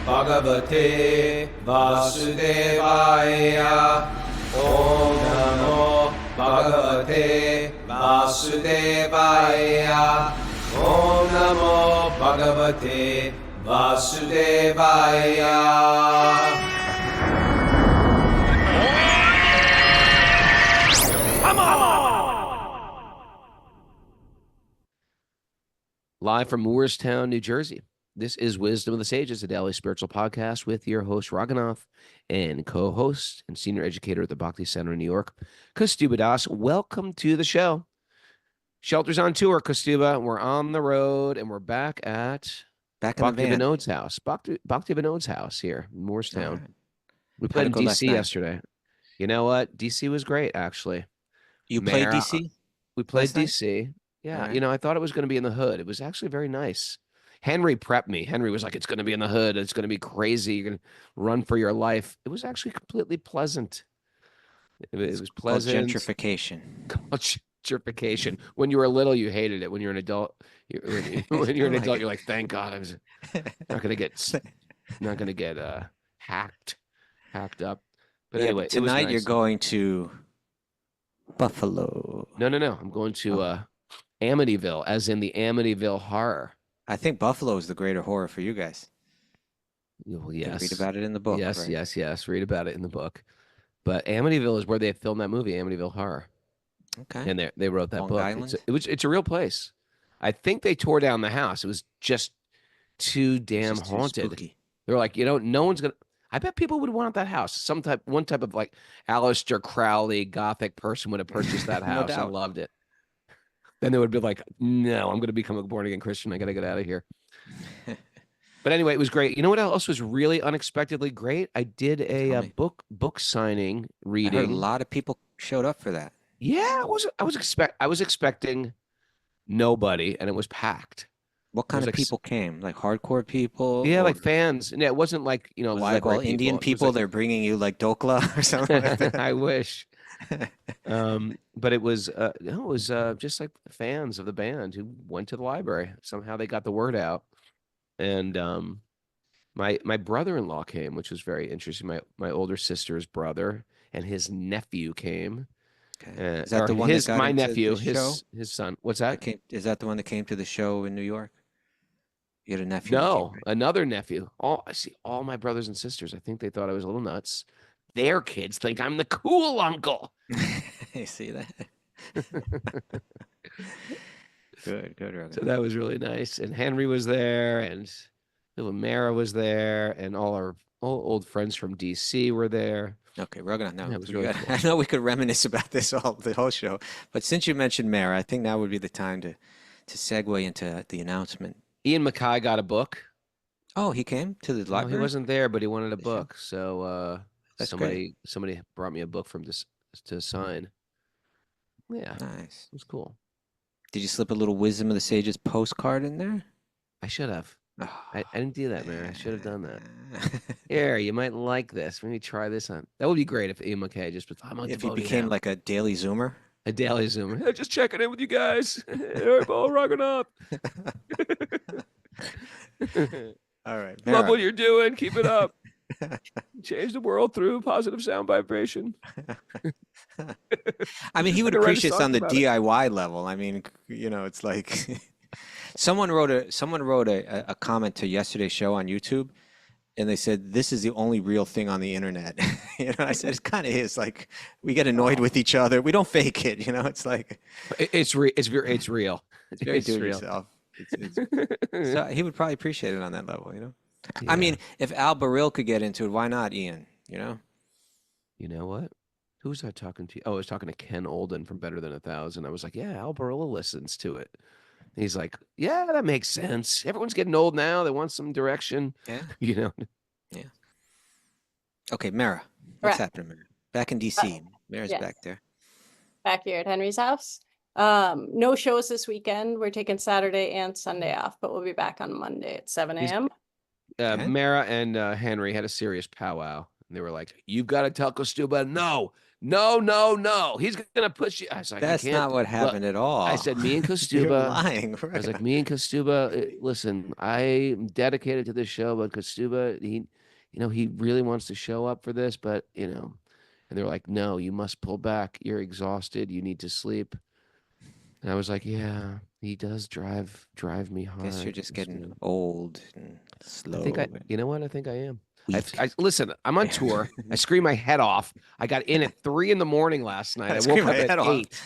Bhagavate Vasudevaya. Om Namo Bhagavate Vasudevaya. Om Namo Bhagavate Vasudevaya. Live from Moorestown, New Jersey. This is Wisdom of the Sages, a daily spiritual podcast with your host, Raghunath, and co-host and senior educator at the Bhakti Center in New York, Kaustubha Das. Welcome to the show. Shelter's on tour, Kaustubha. We're on the road, and we're back at Bhakti Vinod's house. Bhakti Vinod's house here in Moorestown. Right. We played in DC yesterday. You know what? DC was great, actually. You played DC? We played DC. Yeah, right. You know, I thought it was going to be in the hood. It was actually very nice. Henry prepped me. Henry was like, it's going to be in the hood. It's going to be crazy. You're going to run for your life. It was actually completely pleasant. It was pleasant. Gentrification. Gentrification. When you were little, you hated it. When you're an adult, when you're an adult, you're like, thank God I was not going to get hacked up. But anyway, but tonight nice. You're going to Buffalo. No. I'm going to Amityville, as in the Amityville horror. I think Buffalo is the greater horror for you guys. Well, yes. Read about it in the book. Yes, right? yes. Read about it in the book. But Amityville is where they filmed that movie, Amityville Horror. Okay. And they wrote that Long book. Island? It's a real place. I think they tore down the house. It was just too damn haunted. They were like, no one's gonna. I bet people would want that house. One type of like Aleister Crowley gothic person would have purchased that house and loved it. Then they would be like, no, I'm going to become a born-again Christian. I got to get out of here. But anyway, it was great. You know what else was really unexpectedly great? I did a book signing reading. I heard a lot of people showed up for that. Yeah, I was expecting nobody, and it was packed. What kind of people came? Like hardcore people? Yeah, like fans. Yeah, it wasn't like, was like all Indian people. They're bringing you like dokla or something like that. I wish. But it was just like fans of the band who went to the library. Somehow they got the word out. And my brother-in-law came, which was very interesting. My older sister's brother and his nephew came. Okay. Is that the one that got my into nephew, the show? his son. What's that? Is that the one that came to the show in New York? You had a nephew? No, another nephew. All my brothers and sisters, I think they thought I was a little nuts. Their kids think I'm the cool uncle. You see that? Good, Rogan. So that was really nice. And Henry was there, and little Mara was there, and all our old friends from DC were there. Okay, Rogan. No, that was really cool. I know we could reminisce about this the whole show, but since you mentioned Mara, I think now would be the time to segue into the announcement. Ian Mackay got a book. Oh, he came to the library? No, he wasn't there, but he wanted a book. So somebody great. brought me a book to sign. Yeah, nice. It was cool. Did you slip a little Wisdom of the Sages postcard in there? I should have. I didn't do that, man. I should have done that. Here, you might like this. Maybe try this on. That would be great if Ian Mackay if he became like a daily Zoomer. A daily Zoomer. Hey, just checking in with you guys. Hey, Paul, rocking up. All right. Love what you're doing. Keep it up. Change the world through positive sound vibration. I mean, he would appreciate this on the DIY level. I mean, it's like someone wrote a comment to yesterday's show on YouTube, and they said, this is the only real thing on the internet. I said, it kind of is. Like, we get annoyed with each other. We don't fake it. It's like it's real. It's very do it yourself. So he would probably appreciate it on that level. Yeah. I mean, if Al Baril could get into it, why not Ian? You know what? Who was I talking to? Oh, I was talking to Ken Olden from Better Than 1,000. I was like, yeah, Al Baril listens to it. And he's like, yeah, that makes sense. Everyone's getting old now. They want some direction. Yeah. Yeah. Okay, Mara. What's happening, Mara? Back in DC. Mara's back there. Back here at Henry's house. No shows this weekend. We're taking Saturday and Sunday off, but we'll be back on Monday at 7 a.m. Mara and Henry had a serious powwow. And they were like, you've got to tell Kaustubha, no, no. He's gonna push you. I was like, I That's can't. not what Look, happened at all. I said, me and You're Kostuba. lying. I was like, me and Kostuba. Listen, I'm dedicated to this show, but Kostuba, he really wants to show up for this, but and they're like, no, you must pull back. You're exhausted. You need to sleep. And I was like, yeah, he does drive me hard. Guess you're just getting old and slow. You know what? I think I am. Weak. Listen, I'm on tour. I screamed my head off. I got in at 3 a.m. last night. I woke up at 8.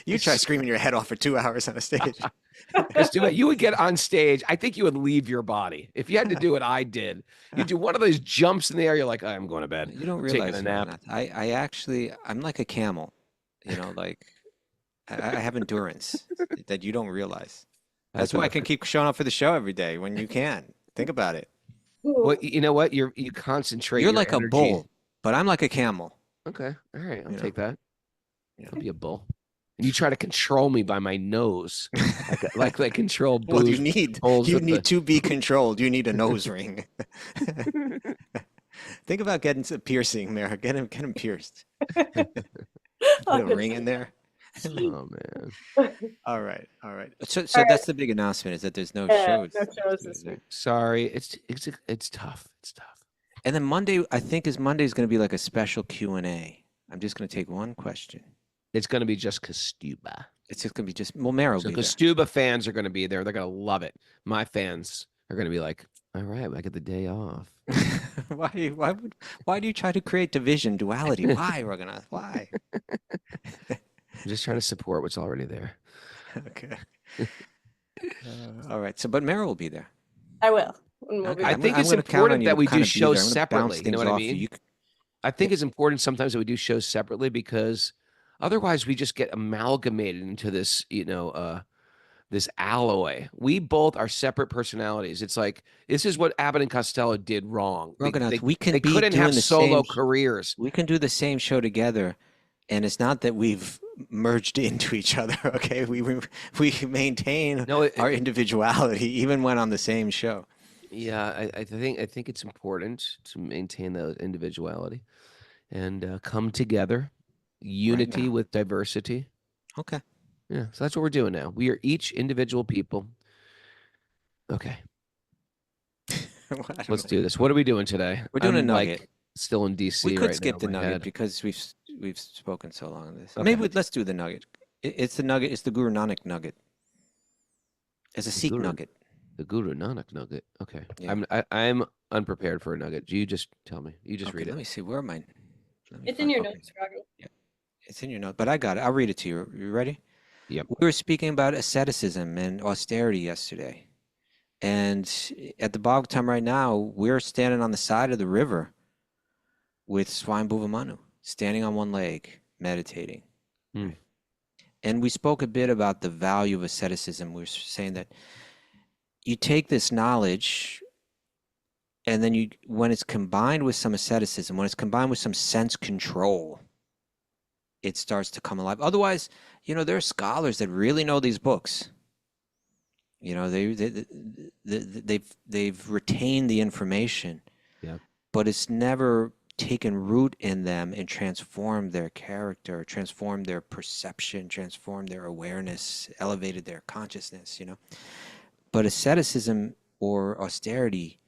You try screaming your head off for 2 hours on a stage. You would get on stage. I think you would leave your body. If you had to do what I did, you do one of those jumps in the air. You're like, I'm going to bed. You don't realize taking a nap. I'm like a camel, like I have endurance that you don't realize. That's why I can keep showing up for the show every day when you can. Think about it. Well, you know what? You concentrate. You're your like energy. a bull, but I'm like a camel. Okay. All right. I'll take that. I'll be a bull. And you try to control me by my nose, like control booze. Well, you need to be controlled. You need a nose ring. Think about getting a piercing there. Get him pierced. Put a ring in there. Oh man. All right. So that's the big announcement, is that there's no shows. No shows this week. Sorry, it's tough. It's tough. And then Monday's going to be like a special Q&A. I'm just going to take one question. It's going to be just Kostuba. It's just going to be Mara will be there. Kostuba fans are going to be there. They're going to love it. My fans are going to be like, all right, I get the day off. Why do you try to create division, duality? Why, Raghunath? Why? I'm just trying to support what's already there. Okay. All right. But Mara will be there. I will. I think it's important that we do shows separately. You know what I mean? I think it's important sometimes that we do shows separately, because otherwise we just get amalgamated into this, this alloy. We both are separate personalities. It's like, this is what Abbott and Costello did wrong. They couldn't have solo careers. We can do the same show together, and it's not that we've merged into each other. Okay, we maintain our individuality even when on the same show. Yeah, I think it's important to maintain that individuality and come together, unity with diversity. Okay. Yeah, so that's what we're doing now. We are each individual people. Okay. Let's do this. What are we doing today? We're doing a nugget. Still in DC. We could right skip now, the nugget head. because we've spoken so long on this. Okay. Maybe let's do the nugget. It's the nugget. It's the Guru Nanak nugget. It's a Sikh nugget. The Guru Nanak nugget. Okay. Yeah. I'm unprepared for a nugget. You just tell me. You just read it. Let me see. Where am I? It's in your notes, Raghu. Yeah. It's in your notes, but I got it. I'll read it to you. You ready? Yep. We were speaking about asceticism and austerity yesterday. And at the Bhagavatam right now, we're standing on the side of the river with Swayambhuva Manu, standing on one leg, meditating. Mm. And we spoke a bit about the value of asceticism. We were saying that you take this knowledge, and then when it's combined with some asceticism, when it's combined with some sense control, it starts to come alive. Otherwise, there are scholars that really know these books. They've retained the information, but it's never taken root in them and transformed their character, transformed their perception, transformed their awareness, elevated their consciousness. But asceticism or austerity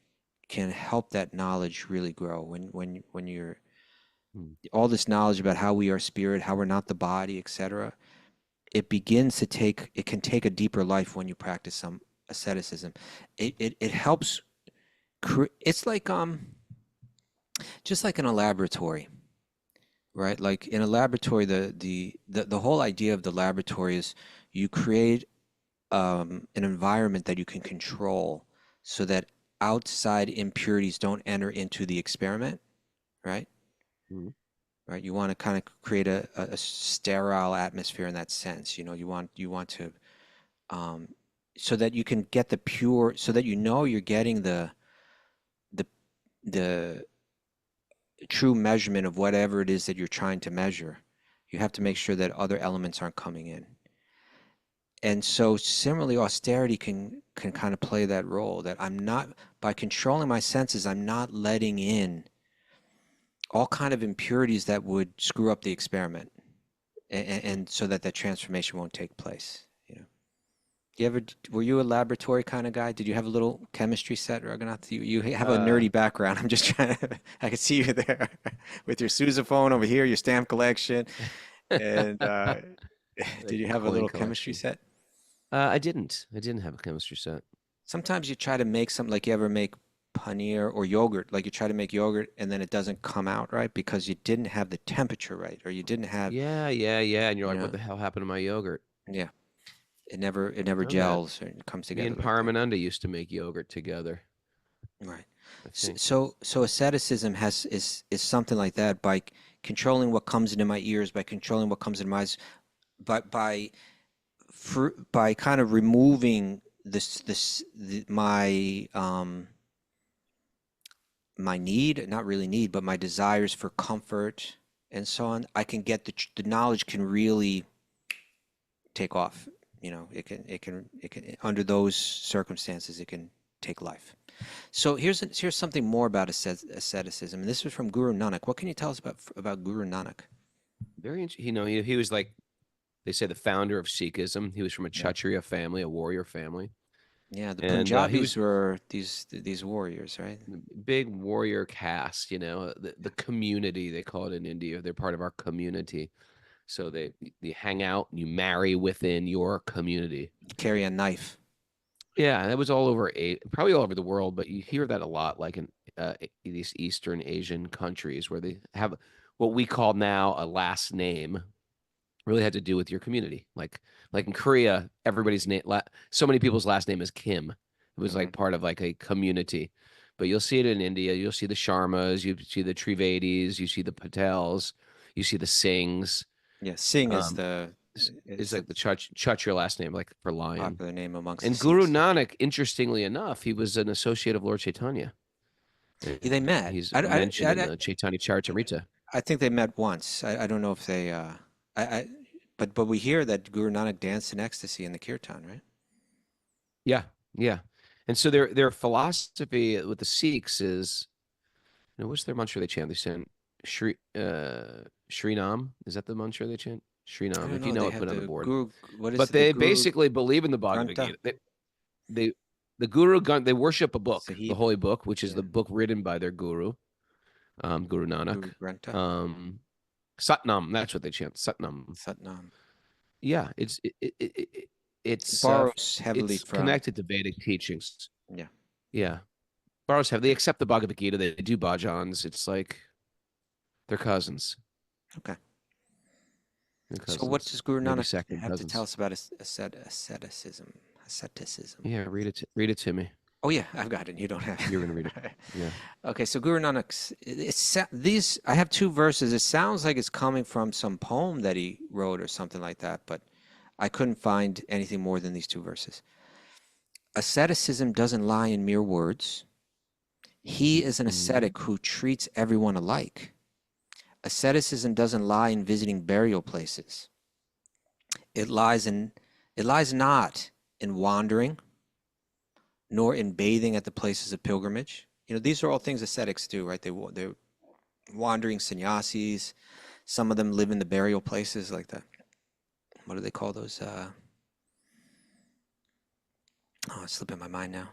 can help that knowledge really grow. When you're all this knowledge about how we are spirit, how we're not the body, etc., it can take a deeper life when you practice some asceticism. It helps. It's like just like in a laboratory, right? Like in a laboratory, the whole idea of the laboratory is you create an environment that you can control so that outside impurities don't enter into the experiment, right? Mm-hmm. Right. You want to kind of create a sterile atmosphere in that sense. You want to, so that you can get the pure, so that you're getting the true measurement of whatever it is that you're trying to measure. You have to make sure that other elements aren't coming in. And so similarly, austerity can kind of play that role, that by controlling my senses, I'm not letting in all kind of impurities that would screw up the experiment, and so that transformation won't take place. Were you a laboratory kind of guy? Did you have a little chemistry set, Raghunath? You have a nerdy background. I'm just trying to, I can see you there with your sousaphone over here, your stamp collection. And did you have a coin little chemistry collection. set? I didn't have a chemistry set. Sometimes you try to make something, like you ever make paneer or yogurt, like you try to make yogurt and then it doesn't come out right because you didn't have the temperature right, or you didn't have, Yeah. And you're you like, know, what the hell happened to my yogurt? yeah, it never Know that. gels or it comes Me together and like that. Paramananda used to make yogurt together, Right. I think. So asceticism is something like that, by controlling what comes into my ears, by controlling what comes into my eyes, but by kind of removing my need, not really need, but my desires for comfort and so on. I can get the knowledge can really take off. It can under those circumstances it can take life. So here's something more about asceticism, and this was from Guru Nanak. What can you tell us about Guru Nanak? Very interesting. He was like, they say, the founder of Sikhism. He was from a Kshatriya family, a warrior family. Yeah, the And he was Punjabis were these warriors, right? big warrior caste, the community, they call it in India. They're part of our community. So you hang out, you marry within your community. Carry a knife. Yeah, that was all over, probably all over the world, but you hear that a lot, like in these Eastern Asian countries where they have what we call now a last name. Really had to do with your community. Like in Korea, everybody's name, so many people's last name is Kim. It was like part of like a community. But you'll see it in India. You'll see the Sharmas, you see the Trivedis, you see the Patels, you see the Singhs. Yeah, Singh is It's like the Chach your last name, like for lion. popular name amongst And the Guru Sikhs. Nanak, interestingly enough, he was an associate of Lord Chaitanya. Yeah, they met. He's mentioned in the Chaitanya Charitamrita. I think they met once. I don't know if they. But we hear that Guru Nanak danced in ecstasy in the kirtan, right? Yeah. And so their philosophy with the Sikhs is, what's their mantra they chant? They chant Shri Nam. Is that the mantra they chant? Shri I Nam. don't If know. you know They it, have put it on the the board. Guru. What is But it? they The Guru basically believe in the Bhagavad Grantha? Gita. The Guru, they worship a book, the Sahib? holy book, which is Yeah. the book written by their Guru, Guru Nanak. Guru Grantha. Satnam, that's what they chant. Satnam. Satnam. Yeah, it's Borrows heavily from. connected to Vedic teachings. Yeah. Yeah, borrows have. They accept the Bhagavad Gita. They do bhajans. It's like they're cousins. Okay. They're cousins. So what does Guru Maybe Nanak second have cousins. to tell us about asceticism? Asceticism. Yeah, read it to me. Oh yeah, I've got it. You don't have it. You're gonna read it. Yeah. Okay, so Guru Nanak's these. I have two verses. It sounds like it's coming from some poem that he wrote or something like that, but I couldn't find anything more than these two verses. Asceticism doesn't lie in mere words. He is an ascetic who treats everyone alike. Asceticism doesn't lie in visiting burial places. It lies not in wandering, nor in bathing at the places of pilgrimage. These are all things ascetics do, right? They're wandering sannyasis. Some of them live in the burial places, like what do they call those? It's slipping my mind now.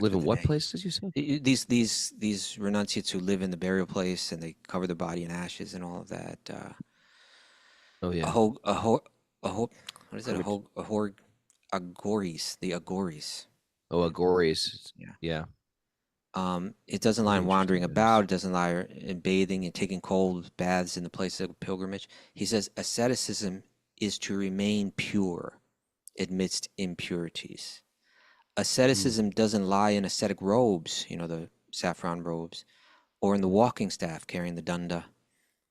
Live in what places, you said? These renunciates who live in the burial place and they cover their body in ashes and all of that. Oh yeah. What is it? Agoris, the agoris. Oh, agoris. Yeah. Yeah. It doesn't lie in wandering Interesting, about. It doesn't lie in bathing and taking cold baths in the place of pilgrimage. He says asceticism is to remain pure amidst impurities. Asceticism doesn't lie in ascetic robes, the saffron robes, or in the walking staff carrying the danda,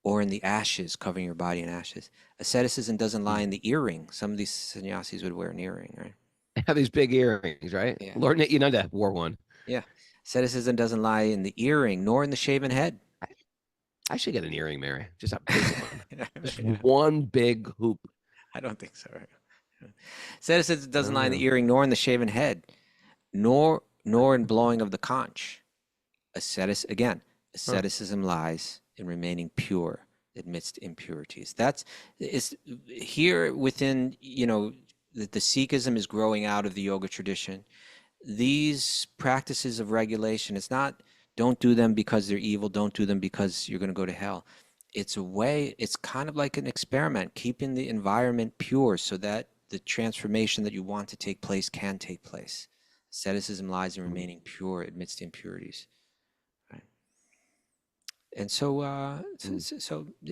or in the ashes covering your body in ashes. Asceticism doesn't lie in the earring. Some of these sannyasis would wear an earring, right? They have these big earrings, right? Yeah. Lord Nityananda wore one. Yeah. Asceticism doesn't lie in the earring, nor in the shaven head. I should get an earring, Mary. Just a big one. Just one big hoop. I don't think so. Asceticism doesn't lie in the earring, nor in the shaven head, nor in blowing of the conch. Again, Asceticism lies in remaining pure amidst impurities. That's is here within, the Sikhism is growing out of the yoga tradition. These practices of regulation, it's not don't do them because they're evil, don't do them because you're going to go to hell. It's a way, it's kind of like an experiment, keeping the environment pure so that the transformation that you want to take place can take place. Asceticism lies in remaining pure amidst impurities. Right? And so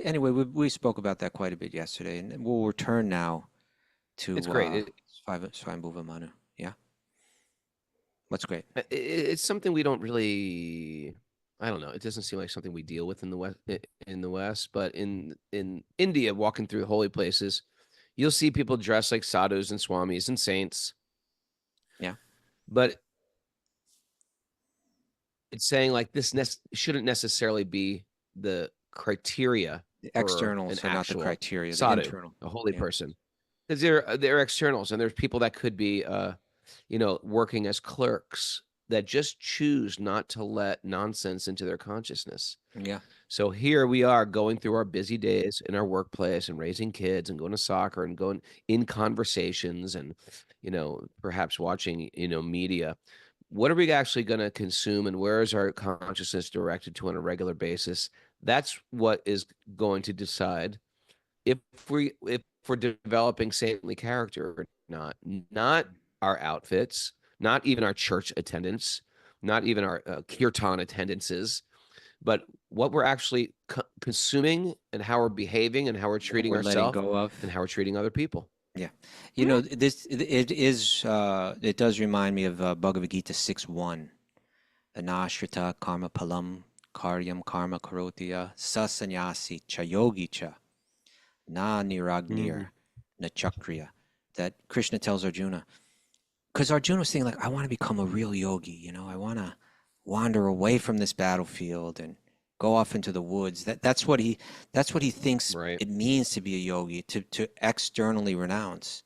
anyway, we spoke about that quite a bit yesterday, and we'll return now to It's great. Swayambhuva Manu. Yeah. What's great? It's something we don't really, I don't know. It doesn't seem like something we deal with in the West, but in India, walking through holy places, you'll see people dressed like sadhus and swamis and saints. Yeah. But it's saying like this shouldn't necessarily be the criteria. The for externals an are not the actual criteria, the sadhu, internal. a holy Yeah. person, because they're externals, and there's people that could be working as clerks that just choose not to let nonsense into their consciousness. Yeah. So here we are going through our busy days in our workplace and raising kids and going to soccer and going in conversations and, perhaps watching, media. What are we actually going to consume, and where is our consciousness directed to on a regular basis? That's what is going to decide if we're developing saintly character or not our outfits, not even our church attendance, not even our kirtan attendances, but what we're actually consuming and how we're behaving and how we're treating We're letting ourselves go of. and how we're treating other people. Yeah. It does remind me of Bhagavad-gita 6:1. Anashrita karma palam karyam karma karotiya sasanyasi cha yogi cha na niragnir na chakriya. That Krishna tells Arjuna. Because Arjuna was thinking, like, I want to become a real yogi, I want to wander away from this battlefield and go off into the woods. That's what he thinks it means to be a yogi, to externally renounce.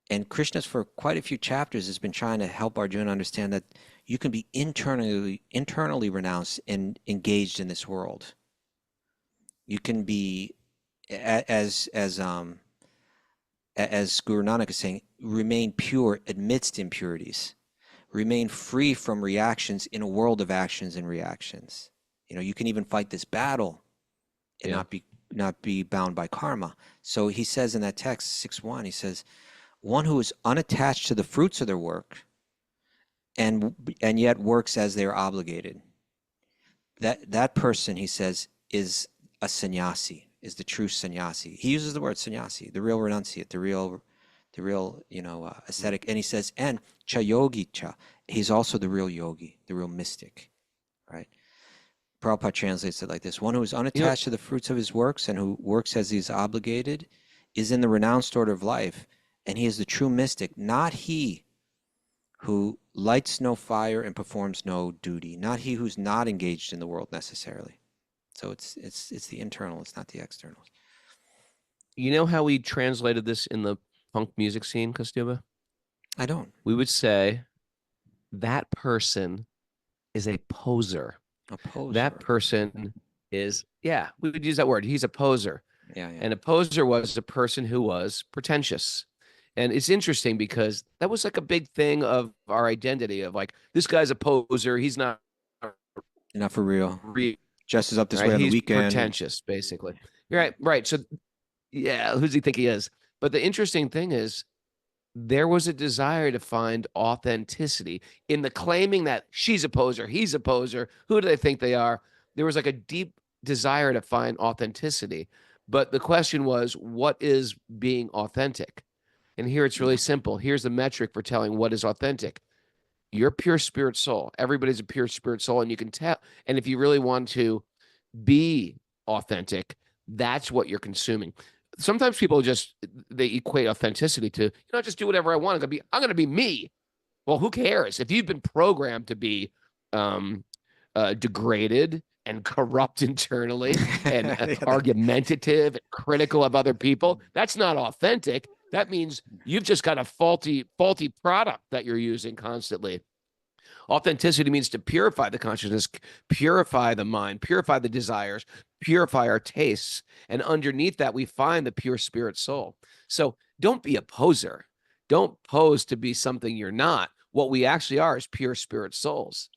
And Krishna, for quite a few chapters, has been trying to help Arjuna understand that you can be internally renounced and engaged in this world. You can be, as Guru Nanak is saying, remain pure amidst impurities. Remain free from reactions in a world of actions and reactions. You can even fight this battle and not be bound by karma. So he says in that text 6:1, he says, one who is unattached to the fruits of their work and yet works as they are obligated. That person, he says, is a sannyasi, is the true sannyasi. He uses the word sannyasi, the real renunciate, the real ascetic. And he says, and cha yogi cha, he's also the real yogi, the real mystic, right? Prabhupada translates it like this: one who is unattached to the fruits of his works and who works as he is obligated is in the renounced order of life, and he is the true mystic, not he who lights no fire and performs no duty, not he who's not engaged in the world necessarily. So it's the internal, it's not the external. You know how we translated this in the punk music scene, Kastuba? I don't. We would say that person is a poser. A poser. That person is, we would use that word. He's a poser. Yeah. And a poser was a person who was pretentious. And it's interesting because that was like a big thing of our identity of like, this guy's a poser. He's not for real. Dresses up this right? way on He's the weekend. Pretentious, basically. Right. So, who's he think he is? But the interesting thing is, there was a desire to find authenticity in the claiming that she's a poser, he's a poser. Who do they think they are? There was like a deep desire to find authenticity. But the question was, what is being authentic? And here it's really simple. Here's the metric for telling what is authentic. You're a pure spirit soul. Everybody's a pure spirit soul, and you can tell. And if you really want to be authentic, that's what you're consuming. Sometimes people they equate authenticity to, just do whatever I want. I'm going to be me. Well, who cares? If you've been programmed to be degraded and corrupt internally and argumentative and critical of other people, that's not authentic. That means you've just got a faulty product that you're using constantly. Authenticity means to purify the consciousness, purify the mind, purify the desires, purify our tastes. And underneath that, we find the pure spirit soul. So don't be a poser. Don't pose to be something you're not. What we actually are is pure spirit souls,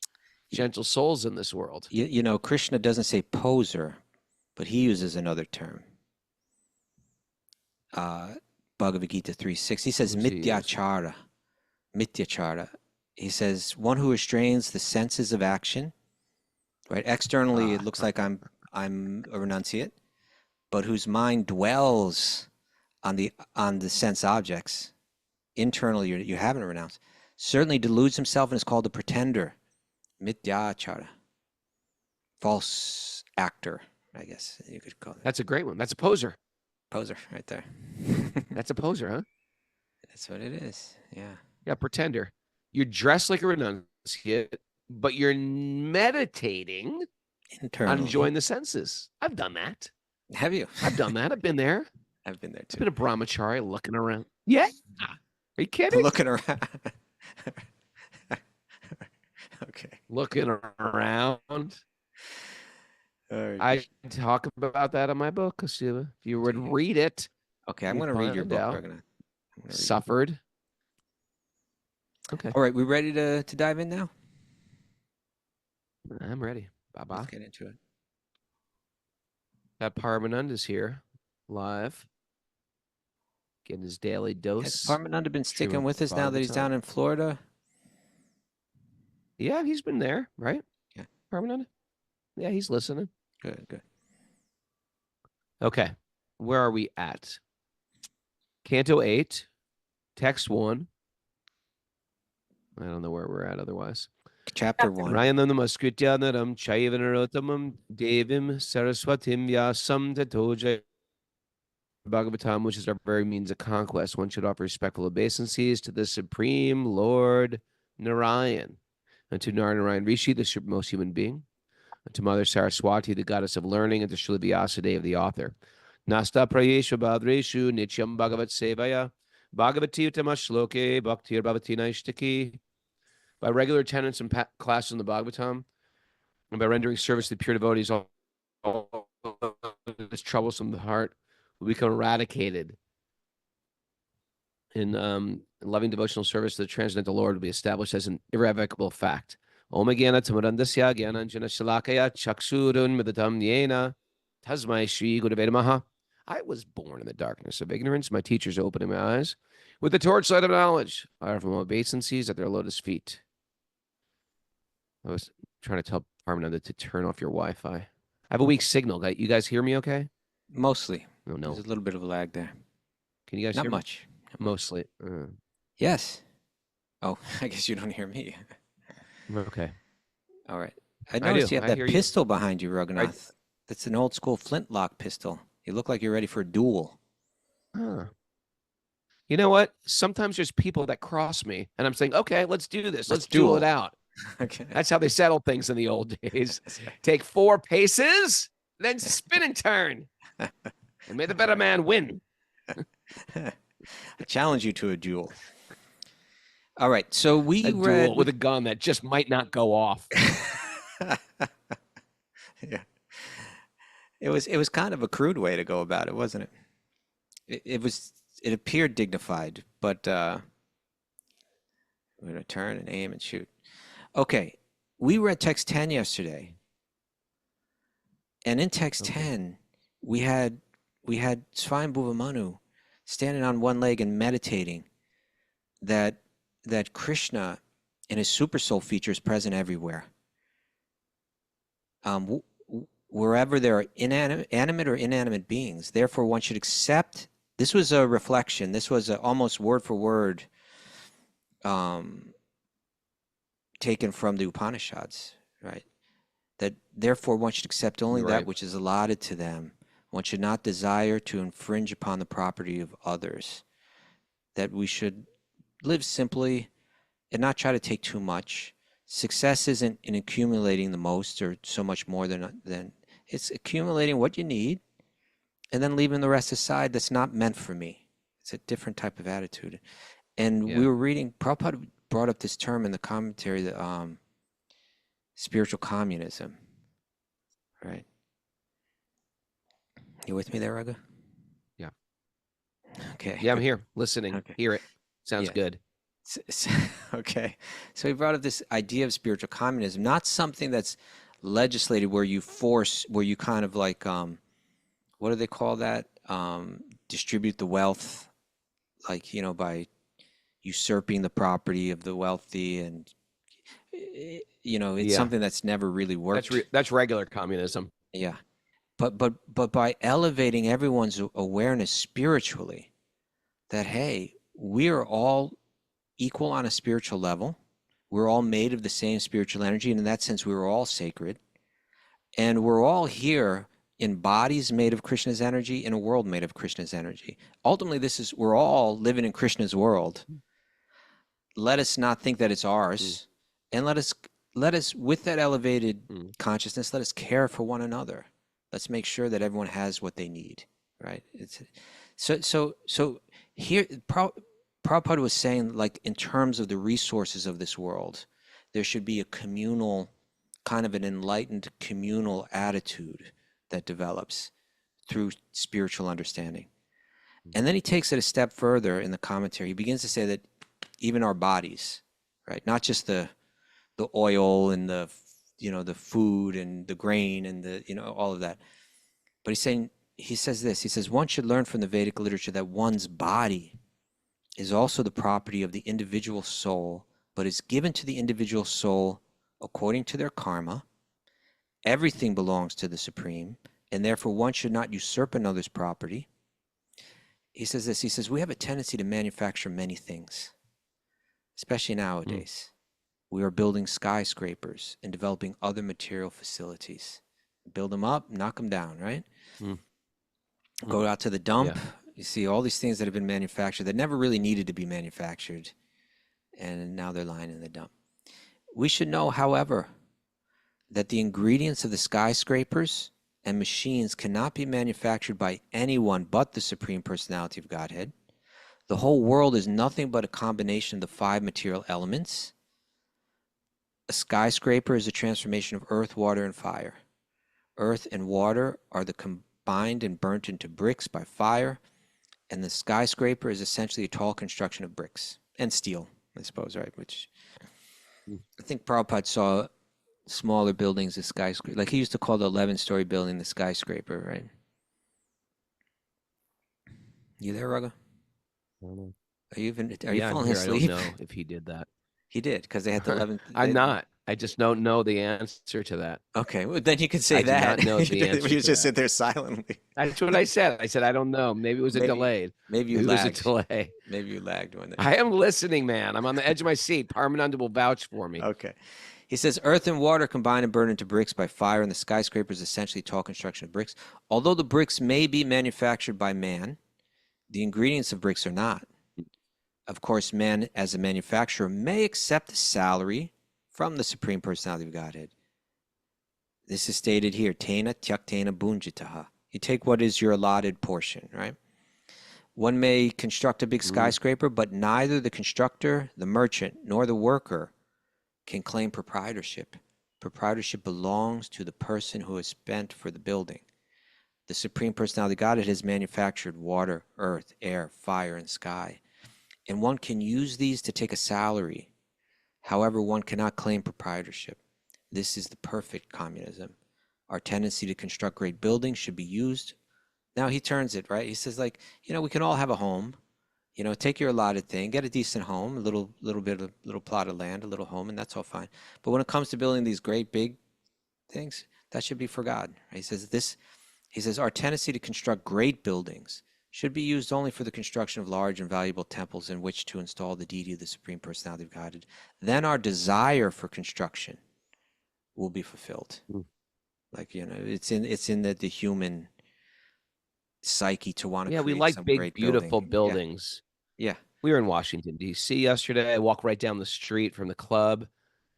gentle souls in this world. You know, Krishna doesn't say poser, but he uses another term. Bhagavad-gita 3:6. He says mityachara. Mityachara. He says one who restrains the senses of action, right? Externally, it looks like I'm a renunciate, but whose mind dwells on the sense objects. Internally, you haven't renounced. Certainly deludes himself and is called a pretender. Mityachara. False actor, I guess you could call it. That's a great one. That's a poser. Poser right there. That's a poser, huh? That's what it is. Yeah. Yeah, pretender. You're dressed like a renunciate, but you're meditating Internally. on enjoying the senses. I've done that. Have you? I've done that. I've been there. I've been there too. I've been a brahmachari looking around. Yeah. Are you kidding? Looking around. Okay. Looking around. All right. I talk about that in my book, Kasuba. If you would read it. Okay, I'm you going to read your find book. out. I'm gonna read Suffered. Okay. All right, we ready to dive in now? I'm ready. Baba. Let's get into it. That Parmanand is here, live, getting his daily dose. Has Parmananda been sticking Srimad with us now that he's Bhagavatam. down in Florida? Yeah, he's been there, right? Yeah. Parmanand? Yeah, he's listening. Good, good. Okay. Where are we at? Canto 8, text 1. I don't know where we're at otherwise. Chapter 1. Rayanam namaskritya naram chayavanarotamam devim saraswatim vyasam tatoja. Bhagavatam, which is our very means of conquest. One should offer respectful obeisances to the Supreme Lord Narayan, and to Narayan Rishi, the supremest human being, and to Mother Saraswati, the goddess of learning, and to Srila Vyasadeva, the author. Nasta prayeshu badreshu nityam bhagavat sevaya bhagavati utamashloke bhaktir bhavati naishtaki. By regular attendance and classes in the Bhagavatam, and by rendering service to the pure devotees, all this troublesome in the heart will become eradicated. In loving devotional service to the Transcendental Lord will be established as an irrevocable fact. Om Gyana Tamarandasya Gyananjana Shalakaya Chaksurun Midatam Yena Tasmai Shri Gurave Namaha. I was born in the darkness of ignorance. My teachers are opening my eyes with the torchlight of knowledge. I offer my obeisances at their lotus feet. I was trying to tell Parmananda to turn off your Wi-Fi. I have a weak signal. You guys hear me okay? Mostly. Oh, no. There's a little bit of a lag there. Can you guys Not hear me? much. Mostly. Yes. Oh, I guess you don't hear me. Okay. All right. I noticed do. you have I that hear you. pistol behind you, Raghunath. That's an old school flintlock pistol. You look like you're ready for a duel. Huh. You know what? Sometimes there's people that cross me, and I'm saying, okay, let's do this. Let's duel it out. Okay. That's how they settled things in the old days. Take 4 paces, then spin and turn. And may the better man win. I challenge you to a duel. All right. So we A read duel with a gun that just might not go off. Yeah. It was kind of a crude way to go about it, wasn't it? It appeared dignified, but we're gonna turn and aim and shoot. Okay. We read text 10 yesterday. And in text 10, we had Swayambhuva Manu standing on one leg and meditating that Krishna in his super soul feature is present everywhere. Wherever there are animate or inanimate beings, therefore one should accept. This was a reflection. This was almost word for word taken from the Upanishads, right? That therefore one should accept only that which is allotted to them. One should not desire to infringe upon the property of others. That we should live simply and not try to take too much. Success isn't in accumulating the most or so much more than it's accumulating what you need and then leaving the rest aside that's not meant for me. It's a different type of attitude. And we were reading, Prabhupada brought up this term in the commentary, the spiritual communism, right? You with me there, Raga? Yeah. Okay. Yeah, I'm good. here listening. Okay. Hear it. Sounds Yeah. good. Okay. So he brought up this idea of spiritual communism, not something that's legislated where you force, where you kind of like, what do they call that? Distribute the wealth, like, you know, by usurping the property of the wealthy, and you know, it's Yeah. something that's never really worked. That's regular communism. Yeah. But by elevating everyone's awareness spiritually, that hey, we are all equal on a spiritual level. We're all made of the same spiritual energy, and in that sense, we're all sacred. And we're all here in bodies made of Krishna's energy, in a world made of Krishna's energy. Ultimately, we're all living in Krishna's world. Let us not think that it's ours, and let us, with that elevated consciousness, let us care for one another. Let's make sure that everyone has what they need, right? So here, Prabhupada was saying, like, in terms of the resources of this world, there should be a communal, kind of an enlightened communal attitude that develops through spiritual understanding. And then he takes it a step further in the commentary. He begins to say that even our bodies, right, not just the oil and the, you know, the food and the grain and the, you know, all of that, but he says this, he says, one should learn from the Vedic literature that one's body is also the property of the individual soul, but is given to the individual soul according to their karma. Everything belongs to the Supreme, and therefore one should not usurp another's property. He says this, he says, we have a tendency to manufacture many things, especially nowadays. We are building skyscrapers and developing other material facilities. Build them up, knock them down, right? Go out to the dump. Yeah. You see all these things that have been manufactured that never really needed to be manufactured, and now they're lying in the dump. We should know, however, that the ingredients of the skyscrapers and machines cannot be manufactured by anyone but the Supreme Personality of Godhead. The whole world is nothing but a combination of the 5 material elements. A skyscraper is a transformation of earth, water, and fire. Earth and water are combined and burnt into bricks by fire, and the skyscraper is essentially a tall construction of bricks and steel, I suppose, right? Which I think Prabhupada saw smaller buildings as skyscraper. Like he used to call the 11-story building the skyscraper, right? You there, Raga? I don't know. Are you falling asleep? I don't know if he did that. He did, because they had the 11. I'm not. I just don't know the answer to that. Okay, well, then you could say that. I do not know the answer. You just sit there silently. That's what I said. I said I don't know. Maybe it was a delayed. Maybe you lagged. It was a delay. Maybe you lagged when I am listening, man. I'm on the edge of my seat. Parmananda will vouch for me. Okay. He says, earth and water combine and burn into bricks by fire, and the skyscraper is essentially tall construction of bricks. Although the bricks may be manufactured by man, the ingredients of bricks are not. Of course, man, as a manufacturer, may accept a salary from the Supreme Personality of Godhead. This is stated here, Tena Tyaktena Bunjitaha. You take what is your allotted portion, right? One may construct a big skyscraper, but neither the constructor, the merchant, nor the worker can claim proprietorship. Proprietorship belongs to the person who has spent for the building. The Supreme Personality of Godhead has manufactured water, earth, air, fire, and sky. And one can use these to take a salary. However, one cannot claim proprietorship. This is the perfect communism. Our tendency to construct great buildings should be used. Now he turns it, right? He says, like, you know, we can all have a home. You know, take your allotted thing, get a decent home, a little plot of land, a little home, and that's all fine. But when it comes to building these great big things, that should be for God. Right? He says, our tendency to construct great buildings should be used only for the construction of large and valuable temples in which to install the deity of the Supreme Personality of Godhead. Then our desire for construction will be fulfilled. Like, you know, it's in the human psyche to want to create we like some big, great beautiful buildings. Yeah. We were in Washington, D.C. yesterday. I walked right down the street from the club,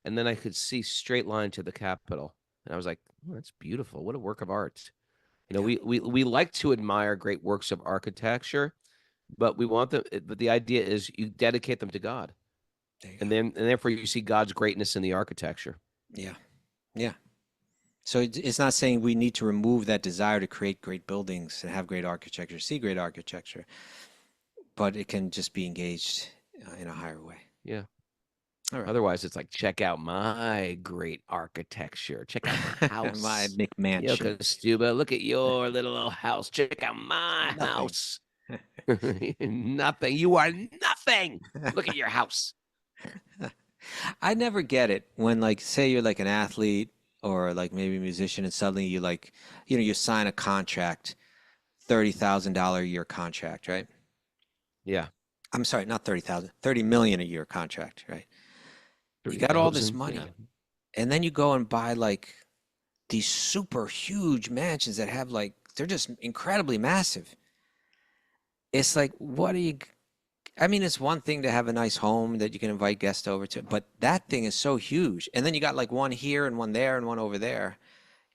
and then I could see straight line to the Capitol. And I was like, oh, that's beautiful. What a work of art. You know, we like to admire great works of architecture, but we want them. But the idea is you dedicate them to God. There you And go. then, and therefore you see God's greatness in the architecture. Yeah. Yeah. So it's not saying we need to remove that desire to create great buildings and have great architecture, see great architecture, but it can just be engaged in a higher way. Yeah. All right. Otherwise, it's like, check out my great architecture. Check out my house. My McMansion. Yoko Stuba, look at your little house. Check out my Nothing. house. Nothing. You are nothing. Look at your house. I never get it when, like, say you're like an athlete or like maybe a musician, and suddenly you like, you sign a contract, $30,000 a year contract, right? Yeah. I'm sorry, not 30,000, 30 million a year contract, right? You got all this 30,000, money, yeah. and then you go and buy like these super huge mansions that have like, they're just incredibly massive. It's like, what are you? I mean, it's one thing to have a nice home that you can invite guests over to, but that thing is so huge. And then you got like one here and one there and one over there.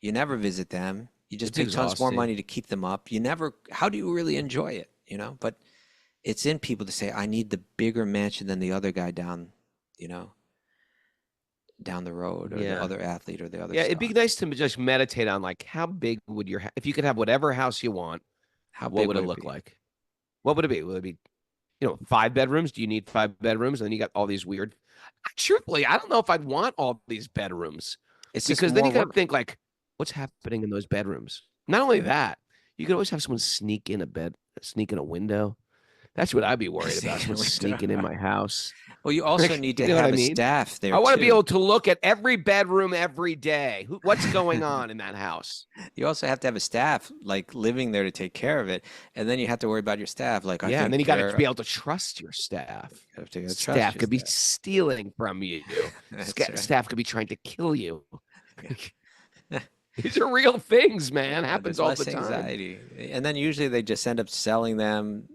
You never visit them. You just It's pay tons more exhausting. money to keep them up. You never, how do you really enjoy it? But it's in people to say, I need the bigger mansion than the other guy down, down the road, or the Yeah. other athlete, or the other Yeah, it'd be star. nice to just meditate on like how big would your if you could have whatever house you want, How what big would it would it look be? like? What would it be? Would it be, 5 bedrooms? Do you need 5 bedrooms? And then you got all these weird. Truthfully, I don't know if I'd want all these bedrooms, It's just because then more you got to work. think like, what's happening in those bedrooms? Not only that, you could always have someone sneak in a bed, sneak in a window. That's what I'd be worried about. Someone sneaking in my house. Well, you also Like, need you to know what have I a mean? staff there I want to be too. able to look at every bedroom every day. What's going on in that house? You also have to have a staff like living there to take care of it, and then you have to worry about your staff. Like, I Yeah, and think then you got to they're be able to trust your staff. you have to trust Staff your could be staff. stealing from you. That's right. Staff could be trying to kill you. These are real things, man. Yeah, Happens there's all less the time. anxiety, and then usually they just end up selling them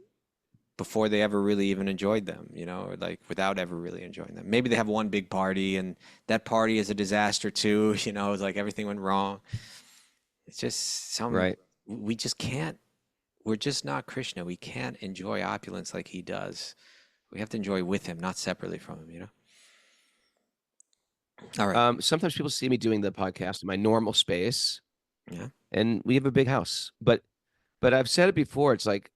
before they ever really even enjoyed them, or like without ever really enjoying them. Maybe they have one big party, and that party is a disaster too. It's like everything went wrong. It's just Right. we just can't. We're just not Krishna. We can't enjoy opulence like he does. We have to enjoy with him, not separately from him. All right. Sometimes people see me doing the podcast in my normal space, Yeah. and we have a big house. But I've said it before. It's like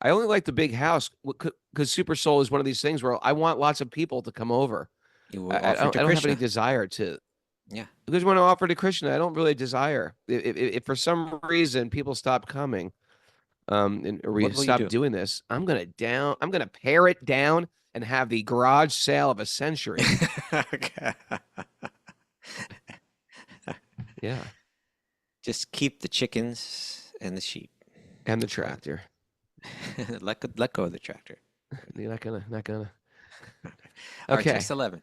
I only like the big house because Super Soul is one of these things where I want lots of people to come over. You will I offer to don't have any Krishna. desire to, Yeah. because when I offer to Krishna, I don't really desire. If for some reason people stop coming, or we What will you stop do? doing this, I'm gonna pare it down and have the garage sale of a century. Okay. Yeah, Just keep the chickens and the sheep. and the tractor. Let go of the tractor. You're not gonna. All right, Okay. text 11.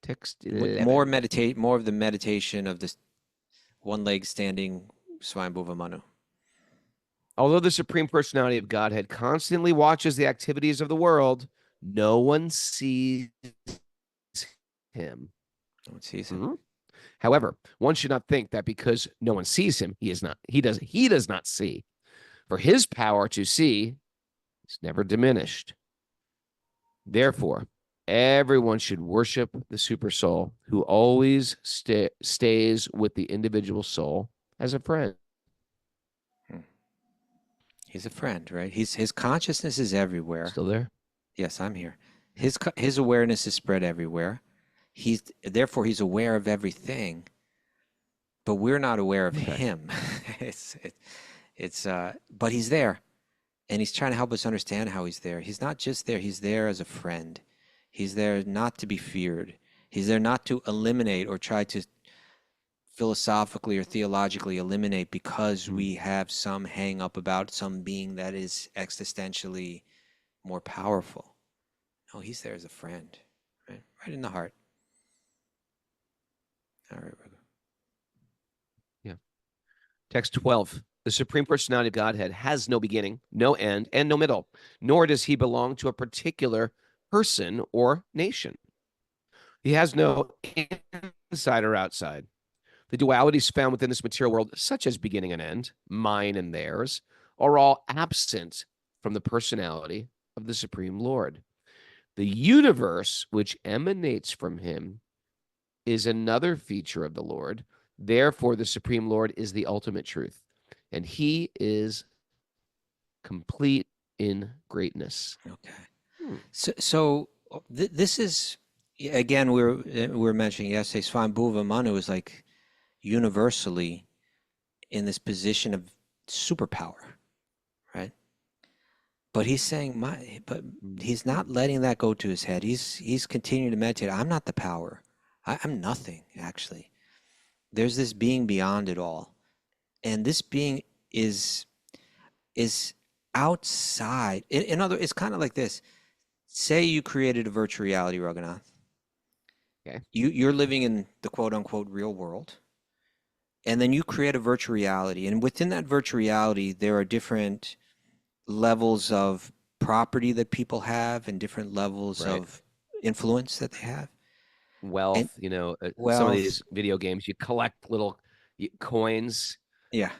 Text With 11. more of the meditation of this one leg standing Swayambhuva Manu. Although the Supreme Personality of Godhead constantly watches the activities of the world, no one sees him. No one sees him. Mhm. However, one should not think that because no one sees him, he does not see. For his power to see is never diminished. Therefore, everyone should worship the super soul who always stays with the individual soul as a friend. He's a friend, right? His consciousness is everywhere. Still there? Yes, I'm here. His awareness is spread everywhere. Therefore he's aware of everything, but we're not aware of him. But he's there, and he's trying to help us understand how he's there. He's not just there. He's there as a friend. He's there not to be feared. He's there not to eliminate or try to philosophically or theologically eliminate because we have some hang up about some being that is existentially more powerful. No, he's there as a friend, right? Right in the heart. All right, brother. Yeah. Text 12. The Supreme Personality of Godhead has no beginning, no end, and no middle, nor does he belong to a particular person or nation. He has no inside or outside. The dualities found within this material world, such as beginning and end, mine and theirs, are all absent from the personality of the Supreme Lord. The universe, which emanates from him, is another feature of the Lord. Therefore, the Supreme Lord is the ultimate truth, and he is complete in greatness. Okay. So this is, again, we were mentioning yesterday, Swambhuva Manu is like universally in this position of superpower, right? But he's saying, but he's not letting that go to his head. He's continuing to meditate. I'm not the power. I'm nothing, actually. There's this being beyond it all. And this being is outside. In other, it's kind of like this. Say you created a virtual reality, Raghunath. Okay. You're living in the quote unquote real world. And then you create a virtual reality. And within that virtual reality, there are different levels of property that people have and different levels of influence that they have. Wealth, And some of wealth, these video games, you collect little coins. yeah.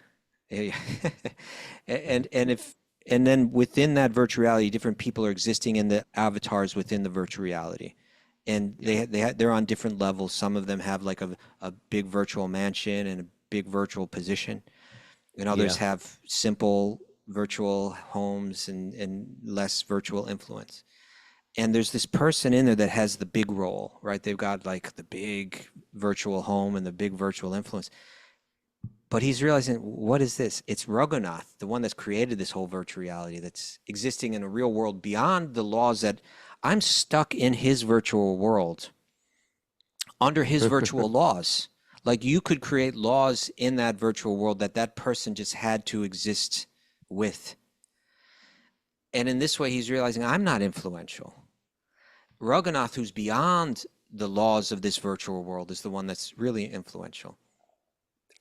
and then within that virtual reality, different people are existing in the avatars within the virtual reality, and they're on different levels. Some of them have like a big virtual mansion and a big virtual position, and others have simple virtual homes and less virtual influence. And there's this person in there that has the big role, right? They've got like the big virtual home and the big virtual influence. But he's realizing, what is this? It's Raghunath, the one that's created this whole virtual reality that's existing in a real world beyond the laws that I'm stuck in his virtual world, under his virtual laws. Like you could create laws in that virtual world that person just had to exist with. And in this way, he's realizing I'm not influential. Raghunath, who's beyond the laws of this virtual world, is the one that's really influential.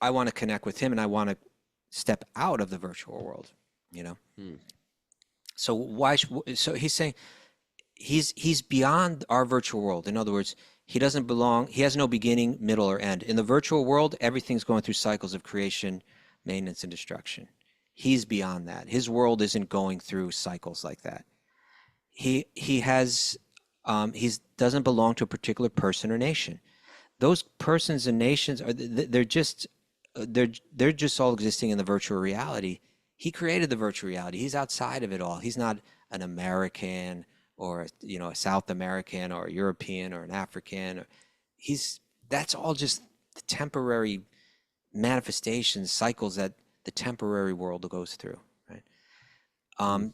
I want to connect with him, and I want to step out of the virtual world, So so he's saying he's beyond our virtual world. In other words, he doesn't belong. He has no beginning, middle, or end. In the virtual world, everything's going through cycles of creation, maintenance, and destruction. He's beyond that. His world isn't going through cycles like that. He doesn't belong to a particular person or nation. Those persons and nations they're just all existing in the virtual reality. He created the virtual reality. He's outside of it all. He's not an American or a South American or a European or an African. That's all just the temporary manifestations, cycles that the temporary world goes through, right?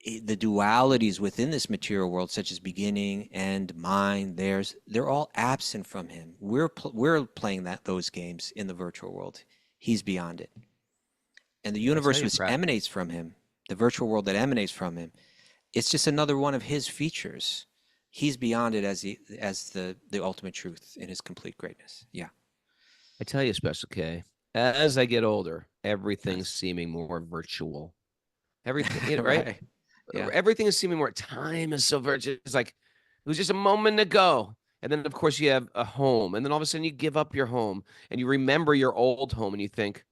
The dualities within this material world, such as beginning, end, mind, they're all absent from him. We're playing those games in the virtual world. He's beyond it. And the universe which emanates from him, the virtual world that emanates from him, it's just another one of his features. He's beyond it as the ultimate truth in his complete greatness. Yeah. I tell you, Special K, as I get older, everything's seeming more virtual. Everything, right? Yeah. Everything is seeming more. Time is so virtual. It's like it was just a moment ago. And then, of course, you have a home. And then all of a sudden you give up your home and you remember your old home and you think,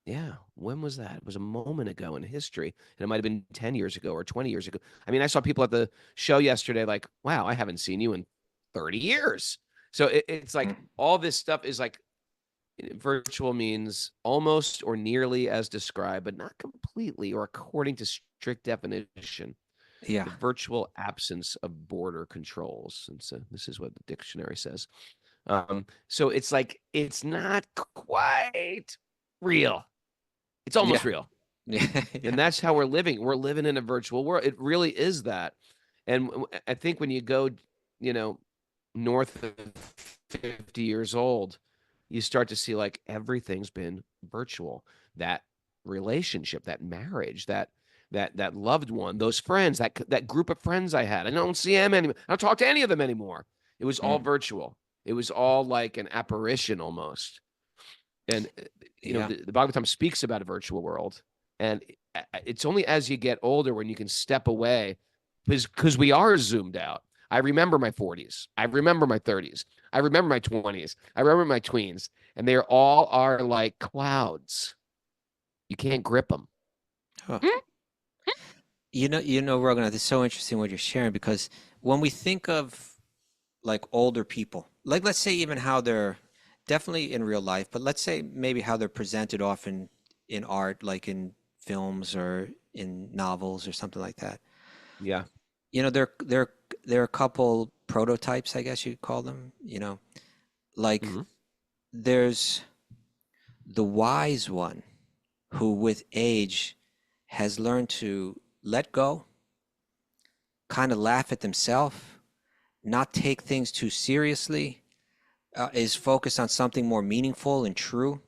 yeah, when was that? It was a moment ago in history. And it might have been 10 years ago or 20 years ago. I mean, I saw people at the show yesterday like, wow, I haven't seen you in 30 years. So it's like all this stuff is like virtual means almost or nearly as described, but not completely or according to strict definition. Yeah. The virtual absence of border controls. And so this is what the dictionary says. So it's like, it's not quite real. It's almost real. Yeah. And that's how we're living. We're living in a virtual world. It really is that. And I think when you go, north of 50 years old, you start to see like everything's been virtual. That relationship, that marriage, that loved one, those friends, that group of friends I had. I don't see them anymore. I don't talk to any of them anymore. It was all virtual. It was all like an apparition almost. And the Bhagavatam speaks about a virtual world, and it's only as you get older when you can step away, because we are zoomed out. I remember my 40s. I remember my 30s. I remember my 20s. I remember my tweens, and they all are like clouds. You can't grip them. Huh. Raghunath, it's so interesting what you're sharing, because when we think of like older people, like let's say even how they're definitely in real life, but let's say maybe how they're presented often in art, like in films or in novels or something like that. Yeah. You know, there are a couple prototypes, I guess you'd call them, you know, like hmm there's the wise one who with age has learned to let go, kind of laugh at themselves, not take things too seriously, is focused on something more meaningful and true.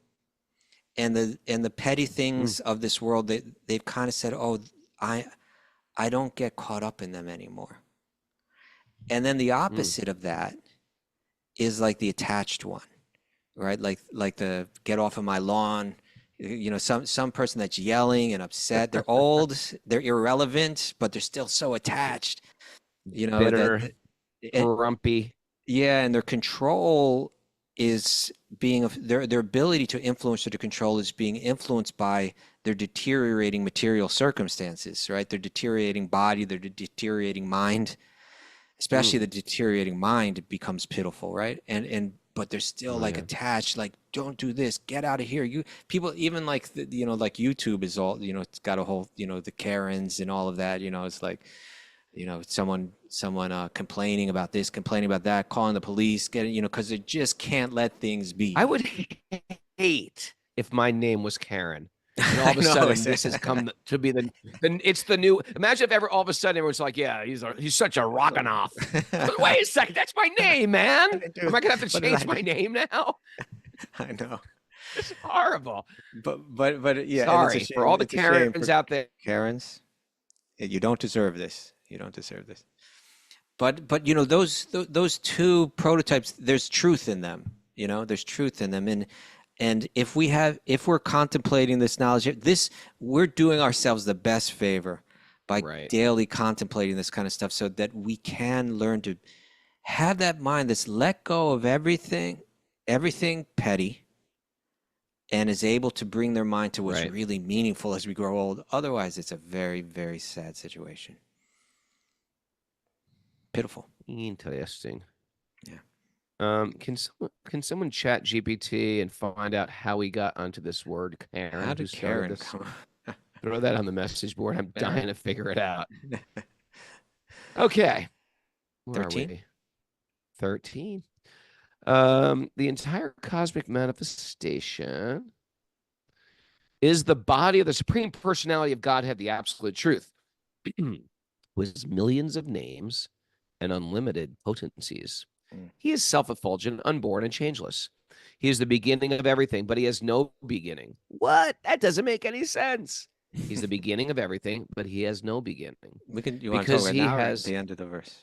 And the petty Mm. things of this world, they've kind of said, oh, I I don't get caught up in them anymore. And then the Mm. opposite of that is like the attached one, right? Like the get off of my lawn. You know, some person that's yelling and upset. They're old, they're irrelevant, but they're still so attached. You know Bitter, it, grumpy. yeah, and their control is being their ability to influence or to control is being influenced by their deteriorating material circumstances, right? Their deteriorating body, their deteriorating mind, Mm. especially the deteriorating mind becomes pitiful, right? And but they're still Oh like yeah. attached, like don't do this, get out of here. You people even like you know, like YouTube is all, you know, it's got a whole, you know, the Karens and all of that, you know, it's like, you know, someone complaining about this, complaining about that, calling the police, getting, you know, because they just can't let things I be. would hate if my name was Karen. And all I of a know. sudden, this has come to be it's the new. Imagine if ever all of a sudden everyone's like, "Yeah, he's such a rockin' off." But wait a second, that's my name, man. What did I Am I do? gonna have to What did I change do? my name now? I know. It's horrible. But yeah, and it's a Sorry for shame. all the It's a shame Karens for out there. Karens. You don't deserve this. You don't deserve this. But you know, those two prototypes, there's truth in them. You know, there's truth in them. And if we're contemplating this knowledge, this we're doing ourselves the best favor by Right. daily contemplating this kind of stuff so that we can learn to have that mind that's let go of everything petty, and is able to bring their mind to what's Right. really meaningful as we grow old. Otherwise, it's a very, very sad situation. Pitiful. Interesting. Yeah. Can someone chat GPT and find out how we got onto this word How Karen? Who did started Karen this? come? Throw that on the message board. I'm dying Karen? to figure it out. Okay. Where are 13? we? 13. The entire cosmic manifestation is the body of the supreme personality of Godhead, the absolute truth, with millions of names and unlimited potencies. Mm. He is self-effulgent, unborn, and changeless. He is the beginning of everything, but he has no beginning. What? That doesn't make any sense. He's the beginning of everything, but he has no beginning. You want to talk Because about he now or at has, the end of the verse?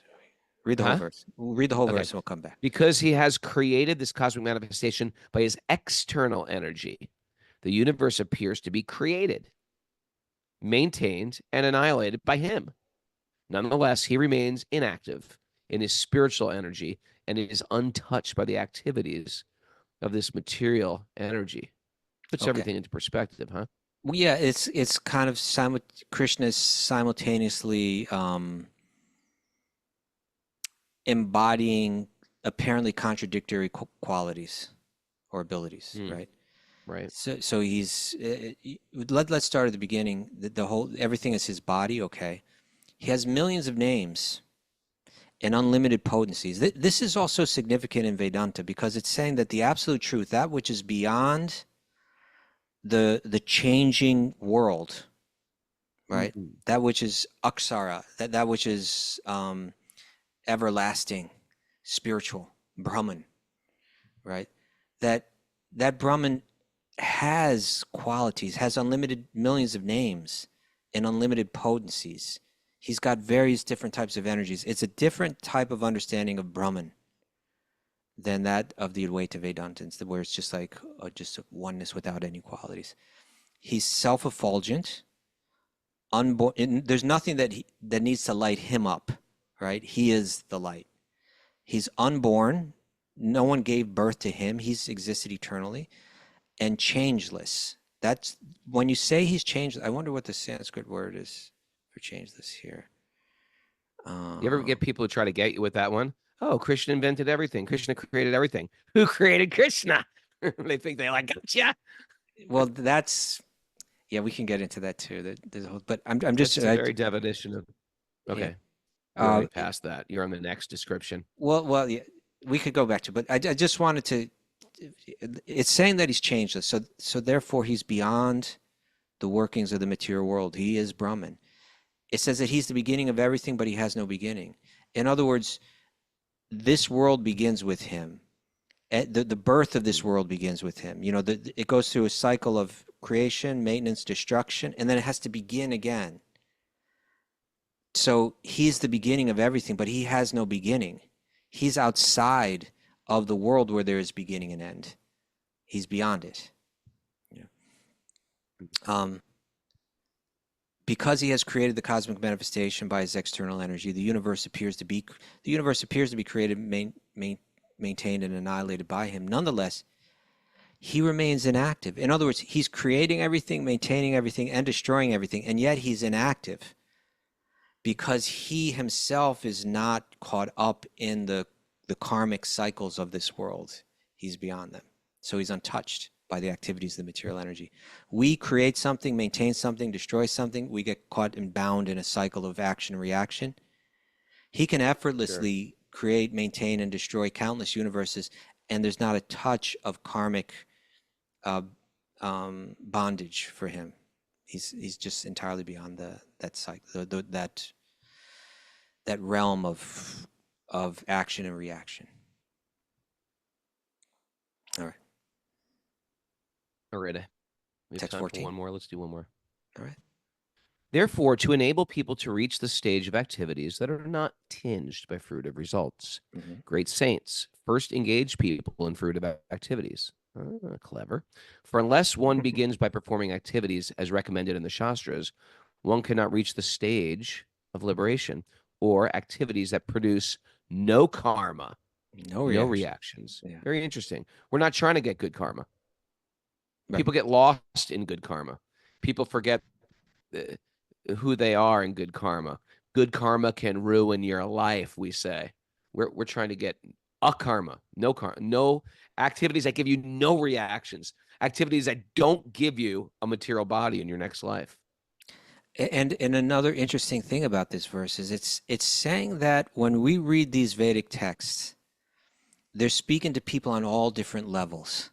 Read the whole huh? verse. We'll read the whole Okay. verse and we'll come back. Because he has created this cosmic manifestation by his external energy, the universe appears to be created, maintained, and annihilated by him. Nonetheless, he remains inactive in his spiritual energy and is untouched by the activities of this material energy. Puts Okay. everything into perspective, huh? Well, yeah, it's kind of Krishna is simultaneously embodying apparently contradictory qualities or abilities, Mm, right? right. So he's let's start at the beginning. The whole everything is his body. Okay, he has millions of names and unlimited potencies. This is also significant in Vedanta because it's saying that the absolute truth, that which is beyond the changing world, right? Mm-hmm. That which is aksara, that which is everlasting, spiritual, Brahman, right? That that Brahman has qualities, has unlimited millions of names and unlimited potencies. He's got various different types of energies. It's a different type of understanding of Brahman than that of the Advaita Vedantins, where it's just like just a oneness without any qualities. He's self-effulgent, unborn. There's nothing that needs to light him up, right? He is the light. He's unborn. No one gave birth to him. He's existed eternally and changeless. That's when you say he's changed. I wonder what the Sanskrit word is for changeless here. You ever get people who try to get you with that one? Oh, Krishna invented everything. Krishna created everything. Who created Krishna? They think they like gotcha. Well, that's yeah. We can get into that too. There's a whole, but I'm just That's a very definition of. yeah. Okay, you're Uh, already past that. You're on the next description. well, yeah, we could go back to, but I just wanted to. It's saying that he's changeless, so therefore he's beyond the workings of the material world. He is Brahman. It says that he's the beginning of everything, but he has no beginning. In other words, this world begins with him. The birth of this world begins with him. You know, it goes through a cycle of creation, maintenance, destruction, and then it has to begin again. So he's the beginning of everything, but he has no beginning. He's outside of the world where there is beginning and end. He's beyond it. Because he has created the cosmic manifestation by his external energy, the universe appears to be created, maintained, and annihilated by him. Nonetheless, he remains inactive. In other words, he's creating everything, maintaining everything, and destroying everything, and yet he's inactive because he himself is not caught up in the karmic cycles of this world. He's beyond them. So he's untouched by the activities of the material energy. We create something, maintain something, destroy something. We get caught and bound in a cycle of action and reaction. He can effortlessly create, maintain, and destroy countless universes, and there's not a touch of karmic bondage for him. He's just entirely beyond that cycle, that realm of action and reaction. All right. All right. We have Text time 14. for one more. Let's do one more. All right. Therefore, to enable people to reach the stage of activities that are not tinged by fruitive results, great saints first engage people in fruitive activities. Clever. For unless one begins by performing activities as recommended in the Shastras, one cannot reach the stage of liberation or activities that produce no karma, no reactions. Yeah. Very interesting. We're not trying to get good karma. Right. People get lost in good karma. People forget who they are in good karma. Good karma can ruin your life, we say. We're trying to get a karma, no activities that give you no reactions, activities that don't give you a material body in your next life. And another interesting thing about this verse is it's saying that when we read these Vedic texts, they're speaking to people on all different levels.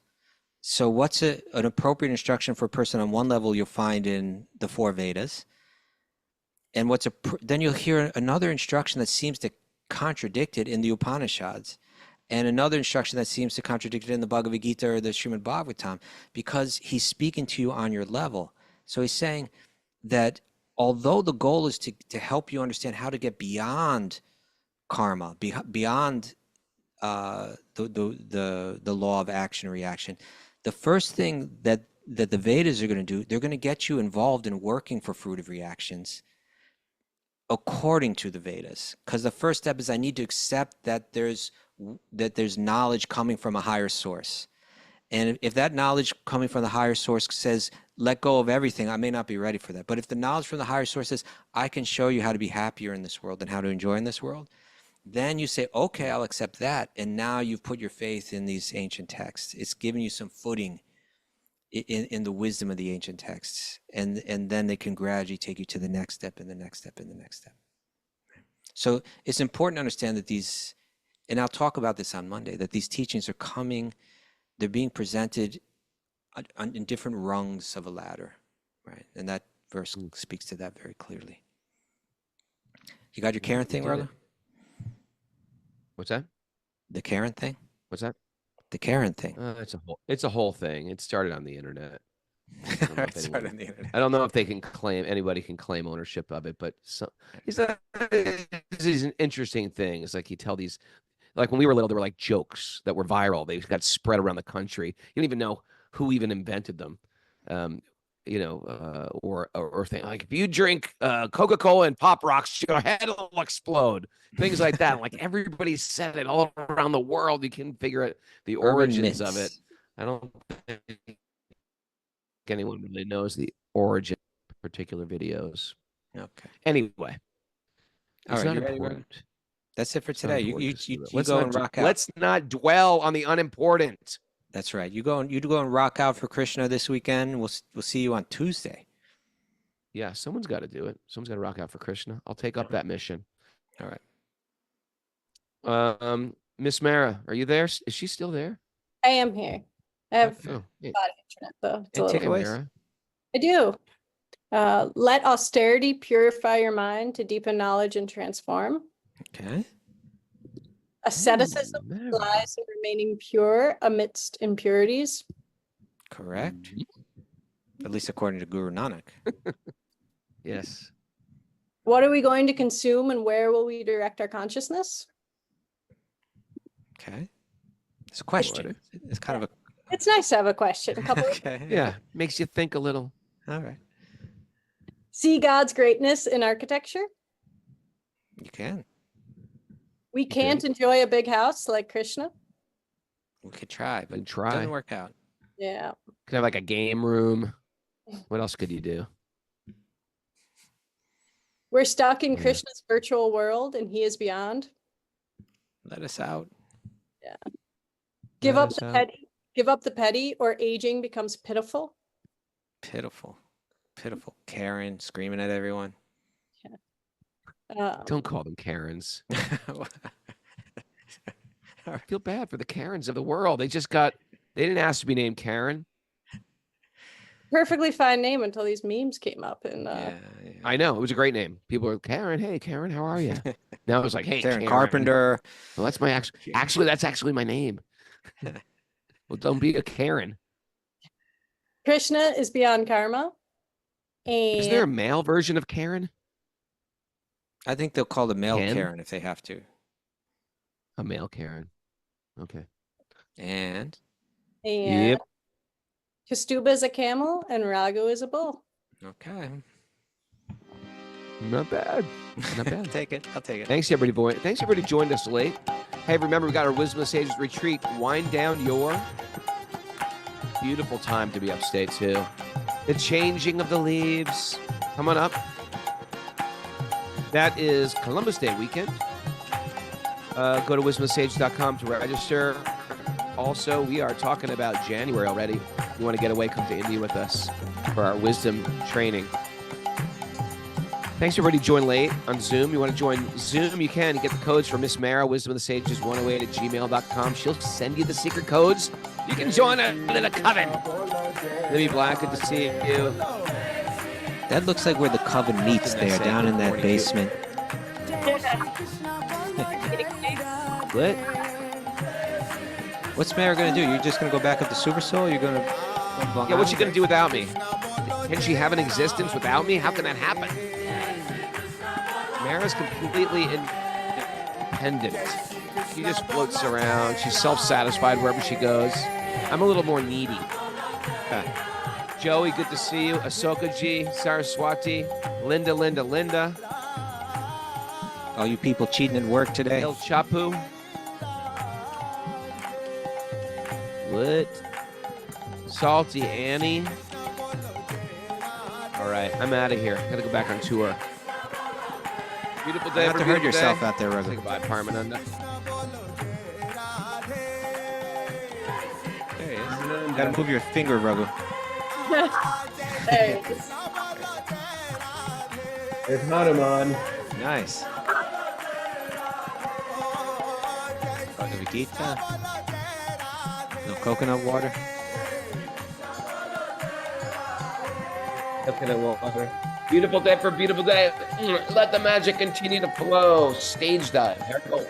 So what's an appropriate instruction for a person on one level you'll find in the 4 Vedas, and then you'll hear another instruction that seems to contradict it in the Upanishads, and another instruction that seems to contradict it in the Bhagavad-gita or the Srimad Bhagavatam, because he's speaking to you on your level. So he's saying that although the goal is to help you understand how to get beyond karma, beyond the law of action and reaction, the first thing that the Vedas are going to do, they're going to get you involved in working for fruitive reactions according to the Vedas. Because the first step is I need to accept that there's knowledge coming from a higher source. And if that knowledge coming from the higher source says, let go of everything, I may not be ready for that. But if the knowledge from the higher source says, I can show you how to be happier in this world and how to enjoy in this world, then you say, okay, I'll accept that. And now you've put your faith in these ancient texts. It's giving you some footing in the wisdom of the ancient texts. And then they can gradually take you to the next step and the next step and the next step. So it's important to understand that these, and I'll talk about this on Monday, that these teachings are coming, they're being presented in different rungs of a ladder, right? And that verse speaks to that very clearly. You got your Karen thing, Raghu? What's that? The Karen thing? What's that? The Karen thing. It's a whole thing. It started on the internet. I don't know if anybody can claim ownership of it, but these are an interesting thing. It's like you tell these, like when we were little, there were like jokes that were viral. They got spread around the country. You don't even know who even invented them. Or thing like if you drink Coca-Cola and Pop Rocks, your head will explode. Things like that. Like everybody said it all around the world. You can figure out the origins of it. I don't think anyone really knows the origin of particular videos. Okay. Anyway, All It's right, not you ready, Rob? important. That's it for It's not today. You important you, just you, do it. you go and rock out. Let's not dwell on the unimportant. That's right. You go and rock out for Krishna this weekend. We'll see you on Tuesday. Yeah, someone's got to do it. Someone's got to rock out for Krishna. I'll take up that mission. All right. Miss Mara, are you there? Is she still there? I am here. I have Oh, hey, bad internet though. It's a And little- hey, takeaways? Mara. I do. Let austerity purify your mind to deepen knowledge and transform. Okay. Asceticism Mara. lies in remaining pure amidst impurities. Correct. At least according to Guru Nanak. Yes. What are we going to consume and where will we direct our consciousness? Okay. It's a question. Order. It's kind of It's nice to have a question. A a couple. okay. Yeah, makes you think a little. All right. See God's greatness in architecture. You can. We can't enjoy a big house like Krishna. We could try, but Could it try. doesn't work out. Yeah. Could have like a game room. What else could you do? We're stuck in Yeah. Krishna's virtual world and he is beyond. Let us out. Give Let up us the out. petty. Give up the petty or aging becomes pitiful. Pitiful. Pitiful. Karen screaming at everyone. Don't call them Karens. I feel bad for the Karens of the world. They didn't ask to be named Karen. Perfectly fine name until these memes came up and Yeah. I know. It was a great name. People were, Karen, hey, Karen, how are you? Now it was like, hey, Karen Karen. Carpenter. Well, that's my actually, that's actually my name. Well, don't be a Karen. Krishna is beyond karma. Is there a And male version of Karen? I think they'll call the male Ken? Karen if they have to. A male Karen. Okay. And Yep. Kastuba is a camel and Raghu is a bull. okay. Not bad. Not bad. I'll take it. Thanks, everybody. Thanks, everybody who joined us late. Hey, remember, we got our Wisdom of Sages retreat. Wind down your beautiful time to be upstate, too. The changing of the leaves. Coming up. That is Columbus Day weekend. Go to wisdomofsages.com to register. Also, we are talking about January already. If you want to get away, come to India with us for our wisdom training. Thanks, everybody. Join late on Zoom. You want to join Zoom? You can. You get the codes from Miss Mara, wisdomofthesages108@gmail.com. She'll send you the secret codes. You can join in a coven. Libby Black, good to see you. That looks like where the coven meets there, down in that basement. Lit. What's Mara gonna do? You're just gonna go back up to Super Soul? You're gonna Yeah, what's she going to do without me? Can she have an existence without me? How can that happen? Mara's completely independent. She just floats around. She's self-satisfied wherever she goes. I'm a little more needy. Okay. Joey, good to see you. Ahsoka G, Saraswati, Linda. All you people cheating at work today? El Chapu. Lit. Salty Annie. All right, I'm out of here. Gotta go back on tour. Beautiful day. You have to hurt yourself out there, Say Rugger. goodbye, Paramananda. There he is. Gotta move your finger, Rugger. There it is. It's Hanuman. Nice. Bhagavad-gita. No coconut water. Coconut water. Beautiful day for a beautiful day. Let the magic continue to flow. Stage dive. There we go.